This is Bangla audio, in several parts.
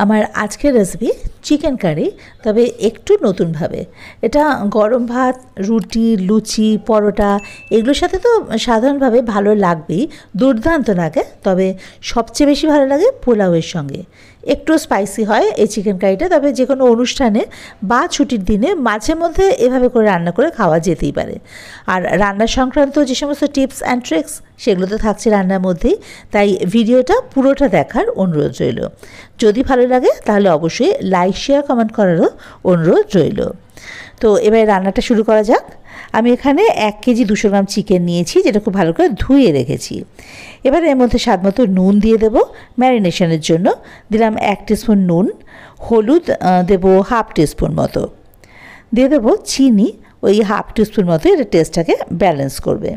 আমার আজকের রেসিপি চিকেন কারি, তবে একটু নতুনভাবে। এটা গরম ভাত, রুটি, লুচি, পরোটা এগুলোর সাথে তো সাধারণভাবে ভালো লাগবেই, দুর্দান্ত লাগে। তবে সবচেয়ে বেশি ভালো লাগে পোলাওয়ের সঙ্গে। একটু স্পাইসি হয় এই চিকেন কারিটা, তবে যে কোনো অনুষ্ঠানে বা ছুটির দিনে মাঝে মধ্যে এভাবে করে রান্না করে খাওয়া যেতেই পারে। আর রান্না সংক্রান্ত যে সমস্ত টিপস অ্যান্ড ট্রিক্স সেগুলো তো থাকছে রান্নার মধ্যেই, তাই ভিডিওটা পুরোটা দেখার অনুরোধ রইল। যদি ভালো লাগে তাহলে অবশ্যই লাইক, শেয়ার, কমেন্ট করারও অনুরোধ রইল। তো এবারে রান্নাটা শুরু করা যাক। আমি এখানে 1 কেজি 200 গ্রাম চিকেন নিয়েছি, যেটা খুব ভালো করে ধুয়ে রেখেছি। এবারে এর মধ্যে স্বাদ মতো নুন দিয়ে দেবো ম্যারিনেশনের জন্য। দিলাম 1 টিস্পুন নুন, হলুদ দেবো 1/2 টিস্পুন মতো, দিয়ে দেবো চিনি ওই 1/2 টিস্পুন মতো, এটা টেস্টটাকে ব্যালেন্স করবে।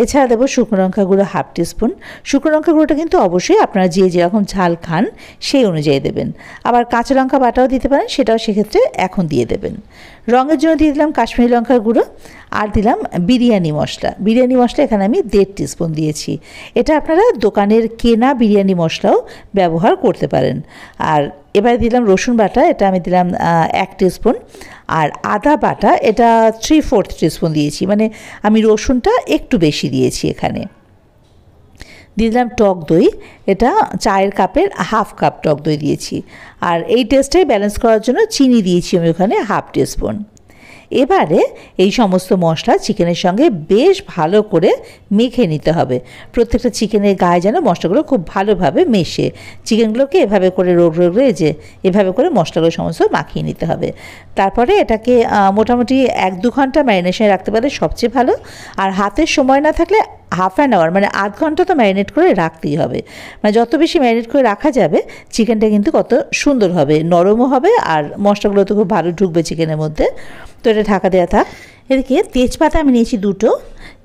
এছাড়া দেবো শুকনো লঙ্কা গুঁড়ো 1/2 টিস্পুন। শুকনো লঙ্কা গুঁড়োটা কিন্তু অবশ্যই আপনারা যে যেরকম ঝাল খান সেই অনুযায়ী দেবেন। আবার কাঁচা লঙ্কা বাটাও দিতে পারেন, সেটাও সেক্ষেত্রে এখন দিয়ে দেবেন। রঙের জন্য দিয়ে দিলাম কাশ্মীরি লঙ্কার গুঁড়ো, আর দিলাম বিরিয়ানি মশলা। বিরিয়ানি মশলা এখানে আমি 1.5 টিস্পুন দিয়েছি। এটা আপনারা দোকানের কেনা বিরিয়ানি মশলাও ব্যবহার করতে পারেন। আর এবারে দিলাম রসুন বাটা, এটা আমি দিলাম 1 টিস্পুন। আর আদা বাটা এটা 3/4 টিস্পুন দিয়েছি, মানে আমি রসুনটা একটু বেশি দিয়েছি এখানে। দিয়ে দিলাম টক দই, এটা চায়ের কাপের 1/2 কাপ টক দই দিয়েছি। আর এই টেস্টটাই ব্যালেন্স করার জন্য চিনি দিয়েছি আমি ওখানে 1/2 টিস্পুন। এবারে এই সমস্ত মশলা চিকেনের সঙ্গে বেশ ভালো করে মেখে নিতে হবে। প্রত্যেকটা চিকেনের গায়ে যেন মশলাগুলো খুব ভালোভাবে মেশে। চিকেনগুলোকে এভাবে করে রোগড়ে যে এভাবে করে মশলাগুলো সমস্ত মাখিয়ে নিতে হবে। তারপরে এটাকে মোটামুটি 1-2 ঘন্টা ম্যারিনেশনে রাখতে পারলে সবচেয়ে ভালো। আর হাতের সময় না থাকলে হাফ অ্যান আওয়ার, মানে আধ ঘন্টা তো ম্যারিনেট করে রাখতেই হবে। মানে যত বেশি ম্যারিনেট করে রাখা যাবে চিকেনটা কিন্তু কত সুন্দর হবে, নরমও হবে, আর মশলাগুলো তো খুব ভালো ঢুকবে চিকেনের মধ্যে। তো এটা ঢাকা দেওয়া থাক। এদিকে তেজপাতা আমি নিয়েছি 2টো,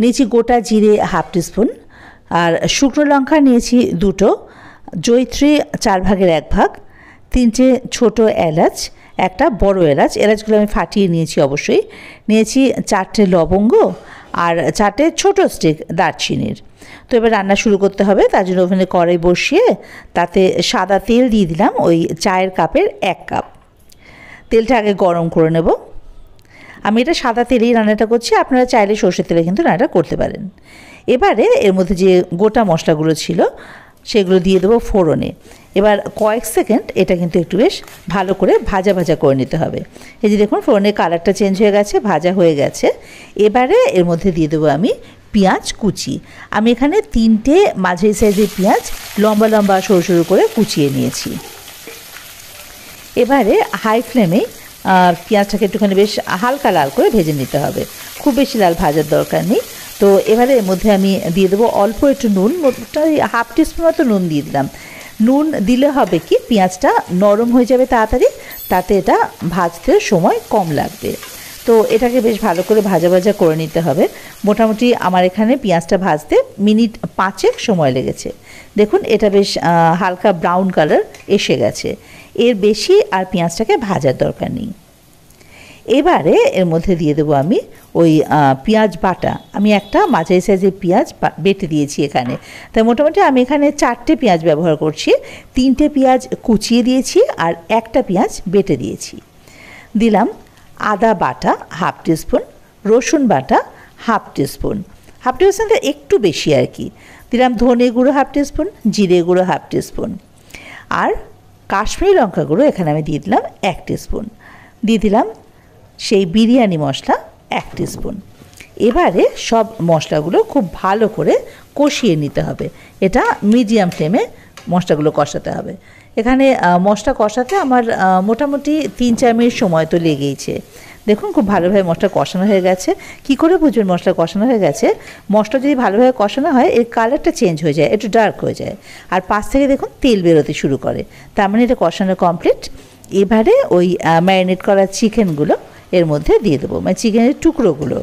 নিয়েছি গোটা জিরে 1/2 টিস্পুন, আর শুকনো লঙ্কা নিয়েছি 2টো, জয়িত্রী 4 ভাগের 1 ভাগ, 3টে ছোটো এলাচ, একটা বড় এলাচ, এলাচগুলো আমি ফাটিয়ে নিয়েছি অবশ্যই। নিয়েছি 4টে লবঙ্গ আর 4টে ছোটো স্টিক দারচিনির। তো এবার রান্না শুরু করতে হবে। তার জন্য ওখানে কড়াই বসিয়ে তাতে সাদা তেল দিয়ে দিলাম ওই চায়ের কাপের 1 কাপ। তেলটা আগে গরম করে নেব। আমি এটা সাদা তেলেই রান্নাটা করছি, আপনারা চাইলে সর্ষের তেলে কিন্তু রান্নাটা করতে পারেন। এবারে এর মধ্যে যে গোটা মশলাগুলো ছিল সেগুলো দিয়ে দেবো ফোড়নে। এবার কয়েক সেকেন্ড এটা কিন্তু একটু বেশ ভালো করে ভাজা ভাজা করে নিতে হবে। এই যে দেখুন ফোড়নের কালারটা চেঞ্জ হয়ে গেছে, ভাজা হয়ে গেছে। এবারে এর মধ্যে দিয়ে দেবো আমি পেঁয়াজ কুচি। আমি এখানে 3টে মাঝারি সাইজের পেঁয়াজ লম্বা লম্বা সরু সরু করে কুচিয়ে নিয়েছি। এবারে হাই ফ্লেমে পেঁয়াজটাকে একটুখানি বেশ হালকা লাল করে ভেজে নিতে হবে, খুব বেশি লাল ভাজার দরকার নেই। তো এবারে এর মধ্যে আমি দিয়ে দেবো অল্প একটু নুন, মোটামুটি 1/2 টিস্পুন মতো নুন দিয়ে দিলাম। নুন দিলে হবে কি পেঁয়াজটা নরম হয়ে যাবে তাড়াতাড়ি, তাতে এটা ভাজতে সময় কম লাগবে। তো এটাকে বেশ ভালো করে ভাজা ভাজা করে নিতে হবে। মোটামুটি আমার এখানে পেঁয়াজটা ভাজতে মিনিট 5 সময় লেগেছে। দেখুন এটা বেশ হালকা ব্রাউন কালার এসে গেছে। এর বেশি আর পেঁয়াজটাকে ভাজার দরকার নেই। এবারে এর মধ্যে দিয়ে দেবো আমি ওই পেঁয়াজ বাটা। আমি একটা মাঝারি সাইজের পেঁয়াজ বেটে দিয়েছি এখানে। তাই মোটামুটি আমি এখানে 4টে পেঁয়াজ ব্যবহার করছি। 3টে পেঁয়াজ কুচিয়ে দিয়েছি আর একটা পেঁয়াজ বেটে দিয়েছি। দিলাম আদা বাটা 1/2 টিস্পুন, রসুন বাটা 1/2 টিস্পুন, 1/2 টিস্পুন একটু বেশি আর কি। দিলাম ধনে গুঁড়ো 1/2 টিস্পুন, জিরে গুঁড়ো 1/2 টিস্পুন, আর কাশ্মীরি লঙ্কা গুঁড়ো এখানে আমি দিয়ে দিলাম 1 টিস্পুন। দিয়ে দিলাম সেই বিরিয়ানি মশলা 1 টিস্পুন। এবারে সব মশলাগুলো খুব ভালো করে কষিয়ে নিতে হবে। এটা মিডিয়াম ফ্লেমে মশলাগুলো কষাতে হবে। এখানে মশলা কষাতে আমার মোটামুটি 3-4 মিনিট সময় তো লেগেইছে। দেখুন খুব ভালোভাবে মশলা কষানো হয়ে গেছে। কি করে বুঝবেন মশলা কষানো হয়ে গেছে? মশলা যদি ভালোভাবে কষানো হয় এর কালারটা চেঞ্জ হয়ে যায়, একটু ডার্ক হয়ে যায়, আর পাশ থেকে দেখুন তেল বেরোতে শুরু করে, তার মানে এটা কষানো কমপ্লিট। এবারে ওই ম্যারিনেট করা চিকেনগুলো এর মধ্যে দিয়ে দেবো, মানে চিকেনের টুকরোগুলো।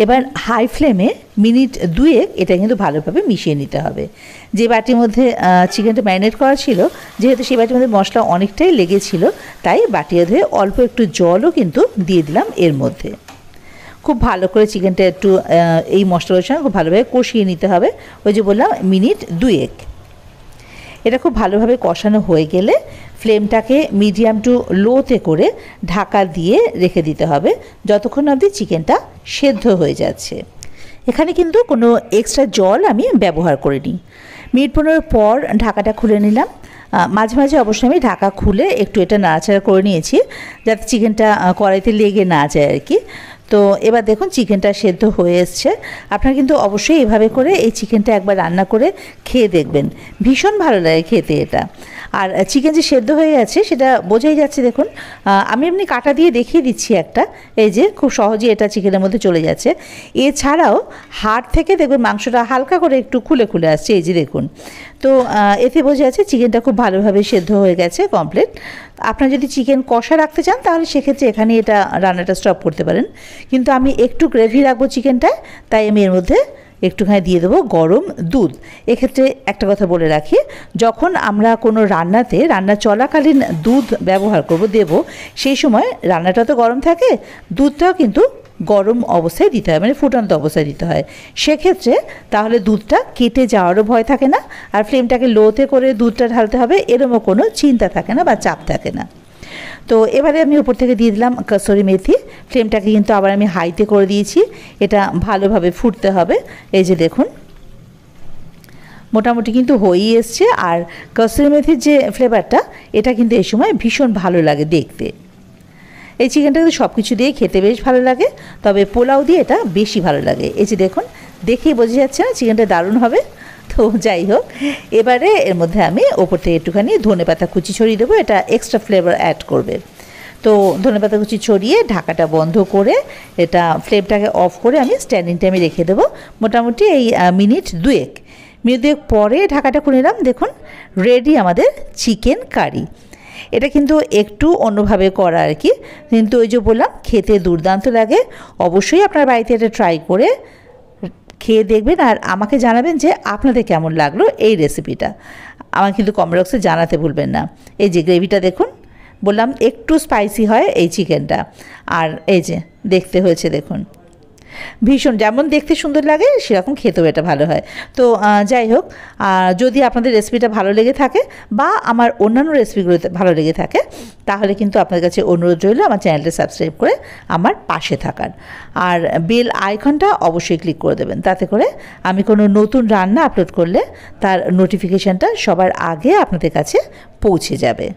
এবার হাই ফ্লেমে মিনিট 2 এটা কিন্তু ভালোভাবে মিশিয়ে নিতে হবে। যে বাটির মধ্যে চিকেনটা ম্যারিনেট করা ছিল, যেহেতু সেই বাটির মধ্যে মশলা অনেকটাই লেগেছিল, তাই বাটিয়ে ধুয়ে অল্প একটু জলও কিন্তু দিয়ে দিলাম এর মধ্যে। খুব ভালো করে চিকেনটা একটু এই মশলার সঙ্গে খুব ভালোভাবে কষিয়ে নিতে হবে। ওই যে বললাম মিনিট 2। এটা খুব ভালোভাবে কষানো হয়ে গেলে ফ্লেমটাকে মিডিয়াম টু লোতে করে ঢাকা দিয়ে রেখে দিতে হবে যতক্ষণ অবধি চিকেনটা সেদ্ধ হয়ে যাচ্ছে। এখানে কিন্তু কোনো এক্সট্রা জল আমি ব্যবহার করিনি। মিনিট 15 পর ঢাকাটা খুলে নিলাম। মাঝে মাঝে অবশ্যই আমি ঢাকা খুলে একটু এটা নাড়াচাড়া করে নিয়েছি যাতে চিকেনটা কড়াইতে লেগে না যায় আর কি। তো এবার দেখুন চিকেনটা সেদ্ধ হয়ে এসছে। আপনারা কিন্তু অবশ্যই এভাবে করে এই চিকেনটা একবার রান্না করে খেয়ে দেখবেন, ভীষণ ভালো লাগে খেতে এটা। আর চিকেন যে সেদ্ধ হয়ে গেছে সেটা বোঝাই যাচ্ছে। দেখুন আমি এমনি কাটা দিয়ে দেখিয়ে দিচ্ছি একটা, এই যে খুব সহজেই এটা চিকেনের মধ্যে চলে যাচ্ছে। এছাড়াও হাড় থেকে দেখবেন মাংসটা হালকা করে একটু খুলে খুলে আসছে, এই যে দেখুন। তো এতে বোঝা যাচ্ছে চিকেনটা খুব ভালোভাবে সেদ্ধ হয়ে গেছে কমপ্লিট। আপনারা যদি চিকেন কষা রাখতে চান তাহলে সেক্ষেত্রে এখানে এটা রান্নাটা স্টপ করতে পারেন, কিন্তু আমি একটু গ্রেভি রাখবো চিকেনটায়, তাই আমি এর মধ্যে একটুখানি দিয়ে দেবো গরম দুধ। এক্ষেত্রে একটা কথা বলে রাখি, যখন আমরা কোনো রান্না চলাকালীন দুধ ব্যবহার দেব, সেই সময় রান্নাটা তো গরম থাকে, দুধটাও কিন্তু গরম অবস্থায় দিতে হয়, মানে ফুটন্ত অবস্থায় দিতে হয়। সেক্ষেত্রে তাহলে দুধটা কেটে যাওয়ারও ভয় থাকে না, আর ফ্লেমটাকে লোতে করে দুধটা ঢালতে হবে এরকমও কোনো চিন্তা থাকে না বা চাপ থাকে না। তো এবারে আমি উপর থেকে দিয়ে দিলাম কসুরি মেথি। ফ্লেমটাকে কিন্তু আবার আমি হাইতে করে দিয়েছি, এটা ভালোভাবে ফুটতে হবে। এই যে দেখুন মোটামুটি কিন্তু হয়েই এসছে। আর কসুরি মেথির যে ফ্লেভারটা এটা কিন্তু এই সময় ভীষণ ভালো লাগে দেখতে। এই চিকেনটা কিন্তু সব কিছু দিয়ে খেতে বেশ ভালো লাগে, তবে পোলাও দিয়ে এটা বেশি ভালো লাগে। এই যে দেখুন, দেখেই বোঝা যাচ্ছে না চিকেনটা দারুণ হবে। তো যাই হোক, এবারে এর মধ্যে আমি ওপর থেকে একটুখানি ধনেপাতা কুচি ছড়িয়ে দেবো, এটা এক্সট্রা ফ্লেভার অ্যাড করবে। তো ধনেপাতা কুচি ছড়িয়ে ঢাকাটা বন্ধ করে এটা ফ্লেমটাকে অফ করে আমি স্ট্যান্ডিং টাইমে রেখে দেবো মোটামুটি এই মিনিট দুয়েক পরে ঢাকাটা খুলে নিলাম। দেখুন রেডি আমাদের চিকেন কারি। এটা কিন্তু একটু অন্যভাবে করা আর কি, কিন্তু ওই যে বললাম খেতে দুর্দান্ত লাগে। অবশ্যই আপনার বাড়িতে এটা ট্রাই করে খেয়ে দেখবেন আর আমাকে জানাবেন যে আপনাদের কেমন লাগলো এই রেসিপিটা। আমাকে কিন্তু কমেন্ট বক্সে জানাতে ভুলবেন না। এই যে গ্রেভিটা দেখুন, বললাম একটু স্পাইসি হয় এই চিকেনটা, আর এই যে দেখতে হয়েছে দেখুন, ভীষণ যেমন দেখতে সুন্দর লাগে সেরকম খেতেও এটা ভালো হয়। তো যাই হোক, যদি আপনাদের রেসিপিটা ভালো লেগে থাকে বা আমার অন্যান্য রেসিপিগুলো ভালো লেগে থাকে তাহলে কিন্তু আপনাদের কাছে অনুরোধ রইল আমার চ্যানেলটা সাবস্ক্রাইব করে আমার পাশে থাকার, আর বেল আইকনটা অবশ্যই ক্লিক করে দেবেন। তাতে করে আমি কোনো নতুন রান্না আপলোড করলে তার নোটিফিকেশানটা সবার আগে আপনাদের কাছে পৌঁছে যাবে।